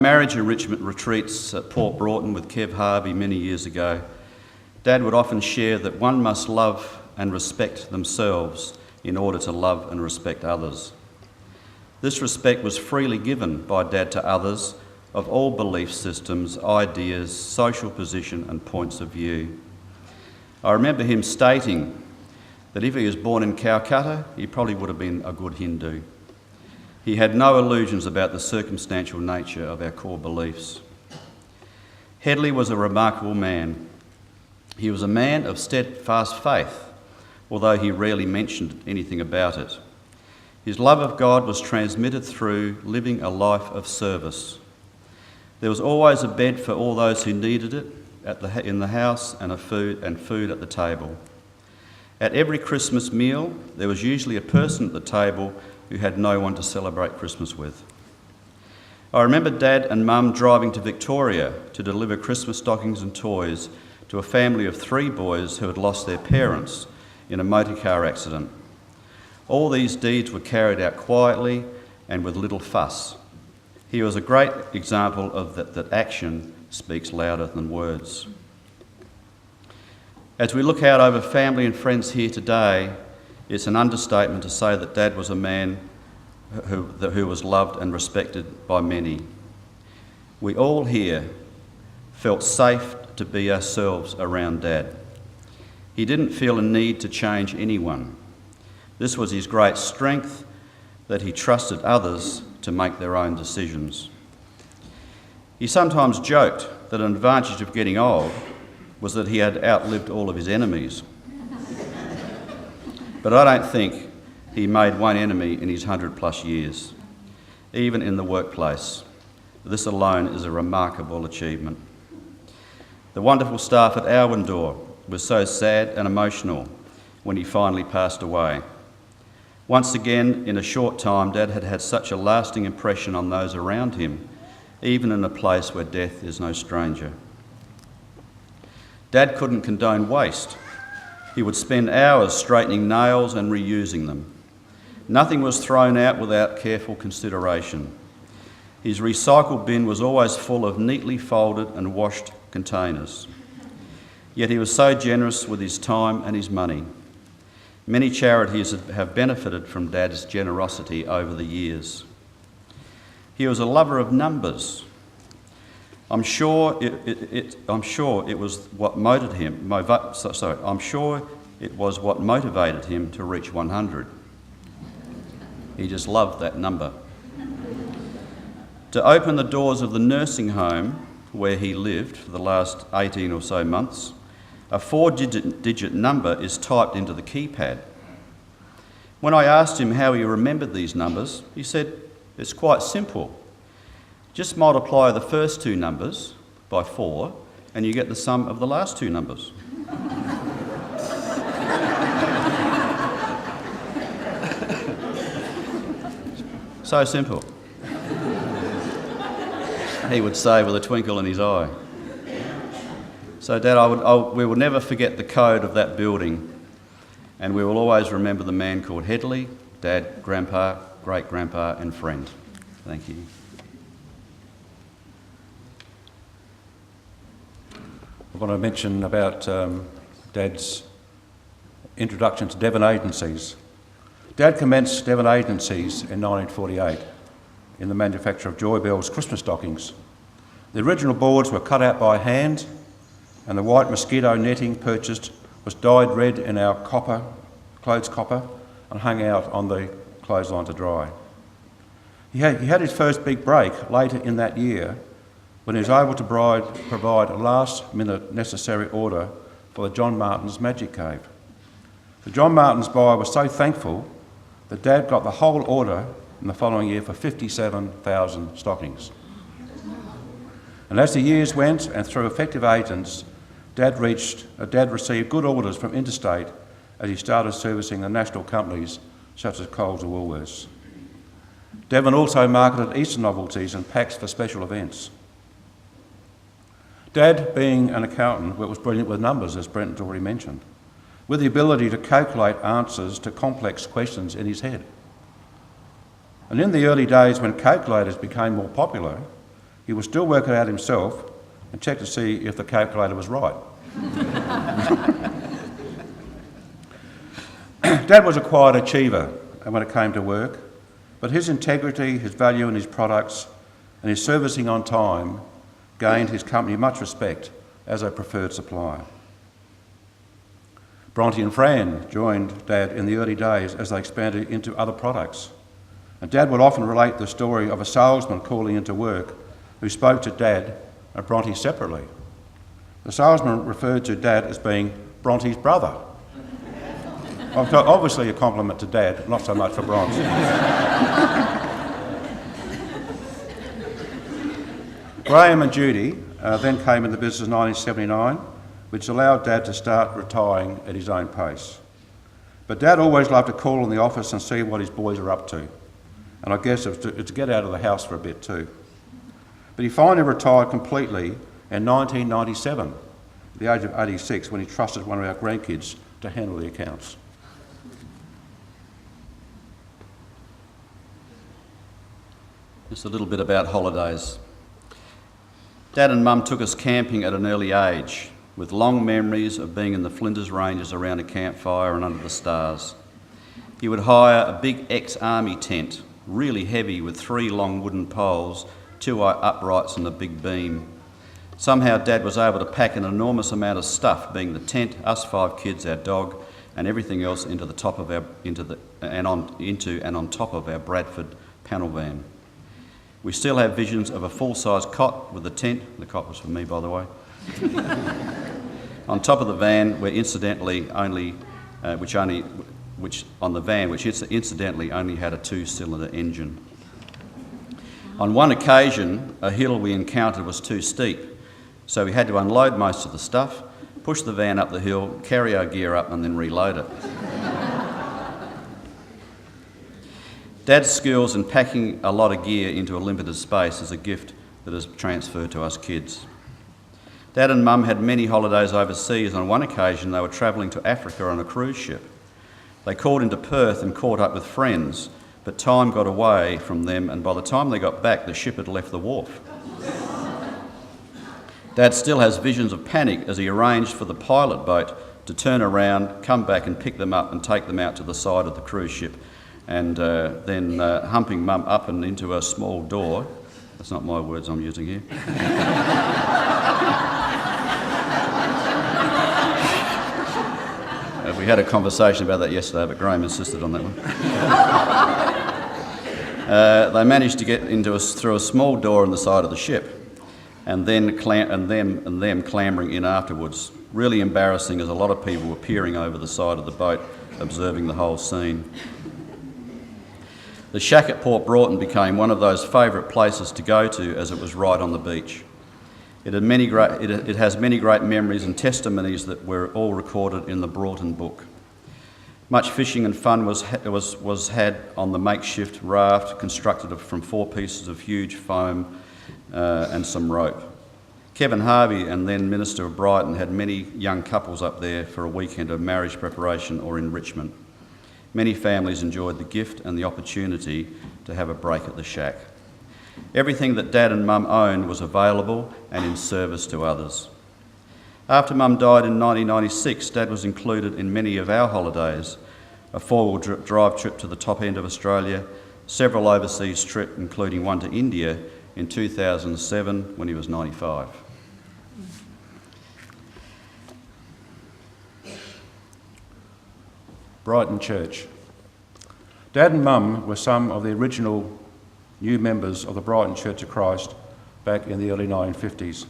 Marriage enrichment retreats at Port Broughton with Kev Harvey many years ago, Dad would often share that one must love and respect themselves in order to love and respect others. This respect was freely given by Dad to others of all belief systems, ideas, social position and points of view. I remember him stating that if he was born in Calcutta, he probably would have been a good Hindu. He had no illusions about the circumstantial nature of our core beliefs. Hedley was a remarkable man. He was a man of steadfast faith, although he rarely mentioned anything about it. His love of God was transmitted through living a life of service. There was always a bed for all those who needed it in the house and food at the table. At every Christmas meal, there was usually a person at the table who had no one to celebrate Christmas with. I remember Dad and Mum driving to Victoria to deliver Christmas stockings and toys to a family of 3 boys who had lost their parents in a motor car accident. All these deeds were carried out quietly and with little fuss. He was a great example of that action speaks louder than words. As we look out over family and friends here today, it's an understatement to say that Dad was a man who was loved and respected by many. We all here felt safe to be ourselves around Dad. He didn't feel a need to change anyone. This was his great strength, that he trusted others to make their own decisions. He sometimes joked that an advantage of getting old was that he had outlived all of his enemies. But I don't think he made one enemy in his 100+ years, even in the workplace. This alone is a remarkable achievement. The wonderful staff at Alwindor was so sad and emotional when he finally passed away. Once again, in a short time, Dad had had such a lasting impression on those around him, even in a place where death is no stranger. Dad couldn't condone waste. He would spend hours straightening nails and reusing them. Nothing was thrown out without careful consideration. His recycle bin was always full of neatly folded and washed containers. Yet he was so generous with his time and his money. Many charities have benefited from Dad's generosity over the years. He was a lover of numbers. I'm sure it was what motivated him to reach 100. He just loved that number. To open the doors of the nursing home where he lived for the last 18 or so months, a 4-digit number is typed into the keypad. When I asked him how he remembered these numbers, he said, "It's quite simple. Just multiply the first 2 numbers by 4 and you get the sum of the last 2 numbers." So simple, he would say with a twinkle in his eye. So Dad, we will never forget the code of that building, and we will always remember the man called Hedley, Dad, Grandpa, great-grandpa and friend. Thank you. I want to mention about Dad's introduction to Devon agencies. Dad commenced Devon agencies in 1948 in the manufacture of Joy Bell's Christmas stockings. The original boards were cut out by hand, and the white mosquito netting purchased was dyed red in our clothes copper and hung out on the clothesline to dry. He had his first big break later in that year when he was able to provide a last-minute necessary order for the John Martin's Magic Cave. The John Martin's buyer was so thankful that Dad got the whole order in the following year for 57,000 stockings. And as the years went, and through effective agents, Dad received good orders from Interstate as he started servicing the national companies such as Coles or Woolworths. Devon also marketed Easter novelties and packs for special events. Dad, being an accountant, was brilliant with numbers, as Brent already mentioned, with the ability to calculate answers to complex questions in his head. And in the early days when calculators became more popular, He would still work it out himself and check to see if the calculator was right. Dad was a quiet achiever when it came to work, but his integrity, his value in his products, and his servicing on time gained his company much respect as a preferred supplier. Bronte and Fran joined Dad in the early days as they expanded into other products. And Dad would often relate the story of a salesman calling into work who spoke to Dad and Bronte separately. The salesman referred to Dad as being Bronte's brother. Obviously a compliment to Dad, not so much for Bronte. Graham and Judy then came into business in 1979, which allowed Dad to start retiring at his own pace. But Dad always loved to call in the office and see what his boys are up to. And I guess it was to get out of the house for a bit too. But he finally retired completely in 1997, at the age of 86, when he trusted one of our grandkids to handle the accounts. Just a little bit about holidays. Dad and Mum took us camping at an early age, with long memories of being in the Flinders Ranges around a campfire and under the stars. He would hire a big ex-army tent, really heavy, with 3 long wooden poles, 2 uprights and a big beam. Somehow Dad was able to pack an enormous amount of stuff, being the tent, us 5 kids, our dog, and everything else into and on top of our Bradford panel van. We still have visions of a full-size cot with a tent. The cot was for me, by the way. On top of the van, which incidentally only had a 2-cylinder engine. On one occasion, a hill we encountered was too steep, so we had to unload most of the stuff, push the van up the hill, carry our gear up, and then reload it. Dad's skills in packing a lot of gear into a limited space is a gift that is transferred to us kids. Dad and Mum had many holidays overseas. On one occasion, they were travelling to Africa on a cruise ship. They called into Perth and caught up with friends, but time got away from them, and by the time they got back, the ship had left the wharf. Dad still has visions of panic as he arranged for the pilot boat to turn around, come back and pick them up and take them out to the side of the cruise ship, and then humping Mum up and into a small door. That's not my words I'm using here. We had a conversation about that yesterday, but Graham insisted on that one. They managed to get through a small door in the side of the ship, and then them clambering in afterwards. Really embarrassing, as a lot of people were peering over the side of the boat, observing the whole scene. The shack at Port Broughton became one of those favourite places to go to, as it was right on the beach. It has many great memories and testimonies that were all recorded in the Broughton book. Much fishing and fun was had on the makeshift raft constructed from 4 pieces of huge foam and some rope. Kevin Harvey, and then Minister of Brighton, had many young couples up there for a weekend of marriage preparation or enrichment. Many families enjoyed the gift and the opportunity to have a break at the shack. Everything that Dad and Mum owned was available and in service to others. After Mum died in 1996, Dad was included in many of our holidays, a 4-wheel drive trip to the top end of Australia, several overseas trips, including one to India in 2007 when he was 95. Brighton Church. Dad and Mum were some of the original new members of the Brighton Church of Christ back in the early 1950s.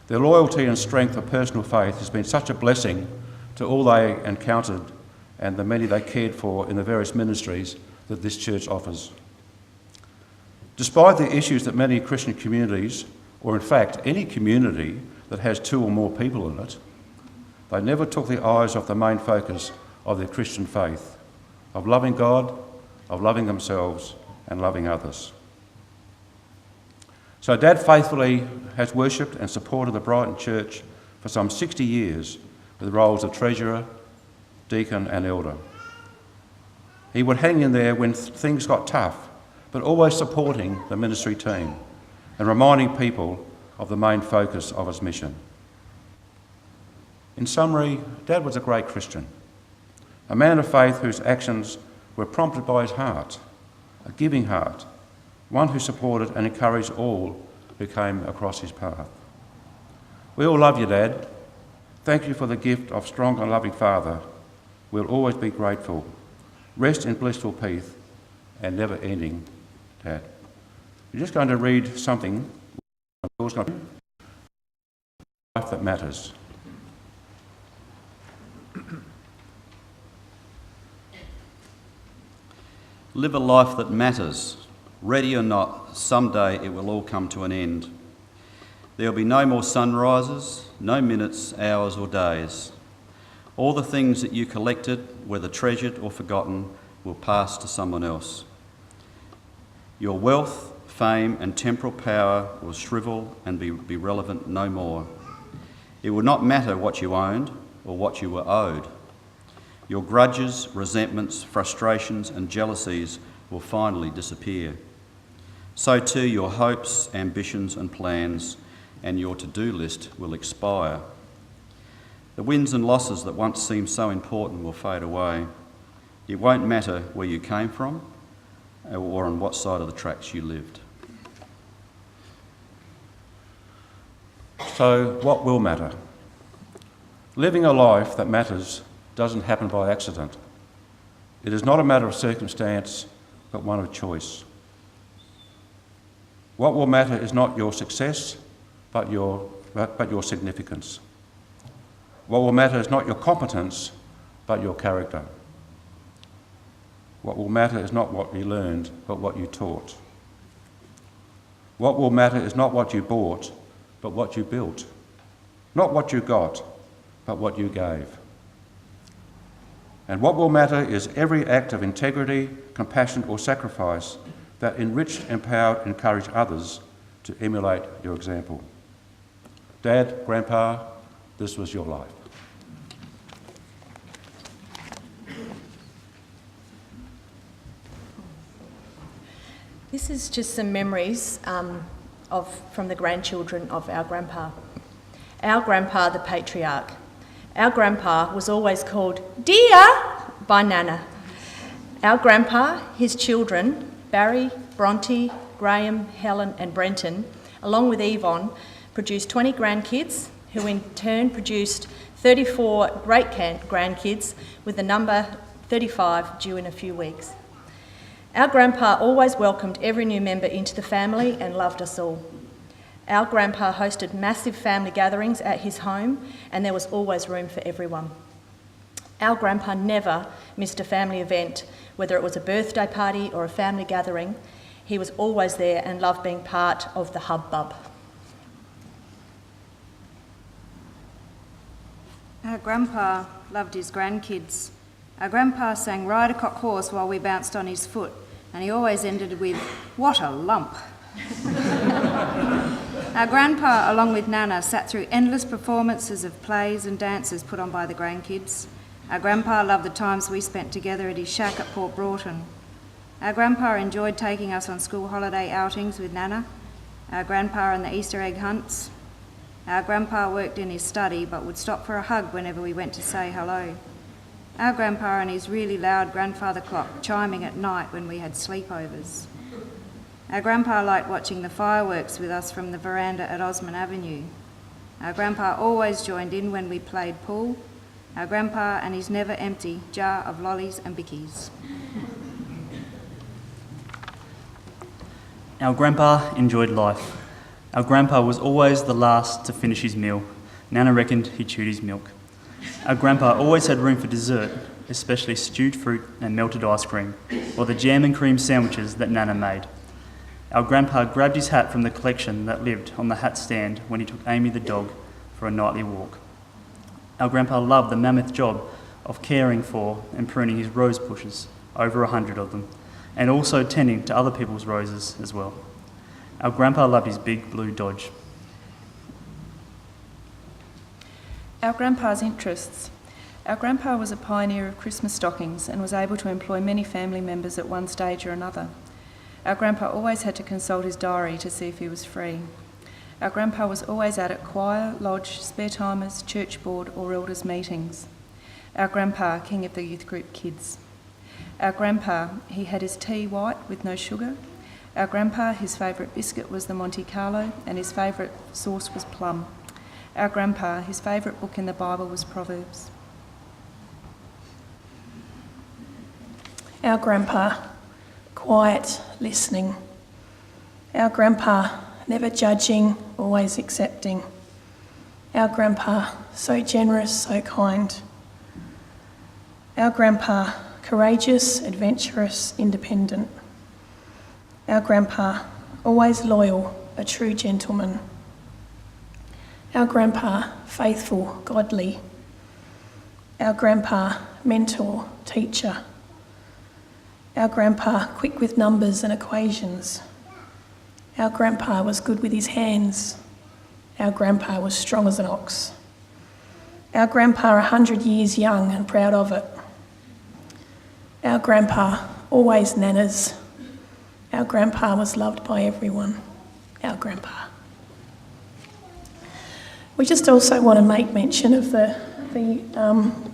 Their loyalty and strength of personal faith has been such a blessing to all they encountered and the many they cared for in the various ministries that this church offers. Despite the issues that many Christian communities, or in fact any community that has 2 or more people in it, they never took their eyes off the main focus of their Christian faith, of loving God, of loving themselves, and loving others. So Dad faithfully has worshipped and supported the Brighton Church for some 60 years with the roles of treasurer, deacon and elder. He would hang in there when things got tough, but always supporting the ministry team, and reminding people of the main focus of his mission. In summary, Dad was a great Christian, a man of faith whose actions were prompted by his heart, a giving heart, one who supported and encouraged all who came across his path. We all love you, Dad. Thank you for the gift of strong and loving father. We'll always be grateful. Rest in blissful peace and never-ending, Dad. We're just going to read something. Life that matters. Live a life that matters. Ready or not, someday it will all come to an end. There will be no more sunrises, no minutes, hours or days. All the things that you collected, whether treasured or forgotten, will pass to someone else. Your wealth, fame and temporal power will shrivel and be relevant no more. It will not matter what you owned or what you were owed. Your grudges, resentments, frustrations and jealousies will finally disappear. So too your hopes, ambitions and plans and your to-do list will expire. The wins and losses that once seemed so important will fade away. It won't matter where you came from or on what side of the tracks you lived. So, what will matter? Living a life that matters doesn't happen by accident. It is not a matter of circumstance, but one of choice. What will matter is not your success, but your significance. What will matter is not your competence, but your character. What will matter is not what you learned, but what you taught. What will matter is not what you bought, but what you built. Not what you got, but what you gave. And what will matter is every act of integrity, compassion or sacrifice that enriched, empowered, encouraged others to emulate your example. Dad, Grandpa, this was your life. This is just some memories from the grandchildren of our grandpa. Our grandpa, the patriarch. Our grandpa was always called Dear by Nana. Our grandpa, his children, Barry, Bronte, Graham, Helen and Brenton, along with Yvonne, produced 20 grandkids, who in turn produced 34 great-grandkids, with the number 35 due in a few weeks. Our grandpa always welcomed every new member into the family and loved us all. Our grandpa hosted massive family gatherings at his home, and there was always room for everyone. Our grandpa never missed a family event, whether it was a birthday party or a family gathering. He was always there and loved being part of the hubbub. Our grandpa loved his grandkids. Our grandpa sang Ride a Cock Horse while we bounced on his foot, and he always ended with, "What a lump." Our grandpa, along with Nana, sat through endless performances of plays and dances put on by the grandkids. Our grandpa loved the times we spent together at his shack at Port Broughton. Our grandpa enjoyed taking us on school holiday outings with Nana. Our grandpa and the Easter egg hunts. Our grandpa worked in his study but would stop for a hug whenever we went to say hello. Our grandpa and his really loud grandfather clock chiming at night when we had sleepovers. Our grandpa liked watching the fireworks with us from the veranda at Osman Avenue. Our grandpa always joined in when we played pool. Our grandpa and his never empty jar of lollies and bickies. Our grandpa enjoyed life. Our grandpa was always the last to finish his meal. Nana reckoned he chewed his milk. Our grandpa always had room for dessert, especially stewed fruit and melted ice cream, or the jam and cream sandwiches that Nana made. Our grandpa grabbed his hat from the collection that lived on the hat stand when he took Amy the dog for a nightly walk. Our grandpa loved the mammoth job of caring for and pruning his rose bushes, over 100 of them, and also tending to other people's roses as well. Our grandpa loved his big blue Dodge. Our grandpa's interests. Our grandpa was a pioneer of Christmas stockings and was able to employ many family members at one stage or another. Our grandpa always had to consult his diary to see if he was free. Our grandpa was always out at choir, lodge, spare timers, church board or elders' meetings. Our grandpa, king of the youth group kids. Our grandpa, he had his tea white with no sugar. Our grandpa, his favourite biscuit was the Monte Carlo and his favourite sauce was plum. Our grandpa, his favourite book in the Bible was Proverbs. Our grandpa, quiet, listening. Our grandpa, never judging, always accepting. Our grandpa, so generous, so kind. Our grandpa, courageous, adventurous, independent. Our grandpa, always loyal, a true gentleman. Our grandpa, faithful, godly. Our grandpa, mentor, teacher. Our grandpa, quick with numbers and equations. Our grandpa was good with his hands. Our grandpa was strong as an ox. Our grandpa 100 years young and proud of it. Our grandpa, always nanas. Our grandpa was loved by everyone. Our grandpa. We just also want to make mention of the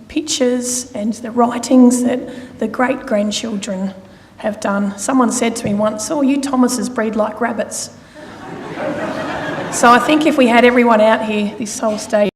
pictures and the writings that the great-grandchildren have done. Someone said to me once, "Oh, you Thomases breed like rabbits." So I think if we had everyone out here, this whole stage,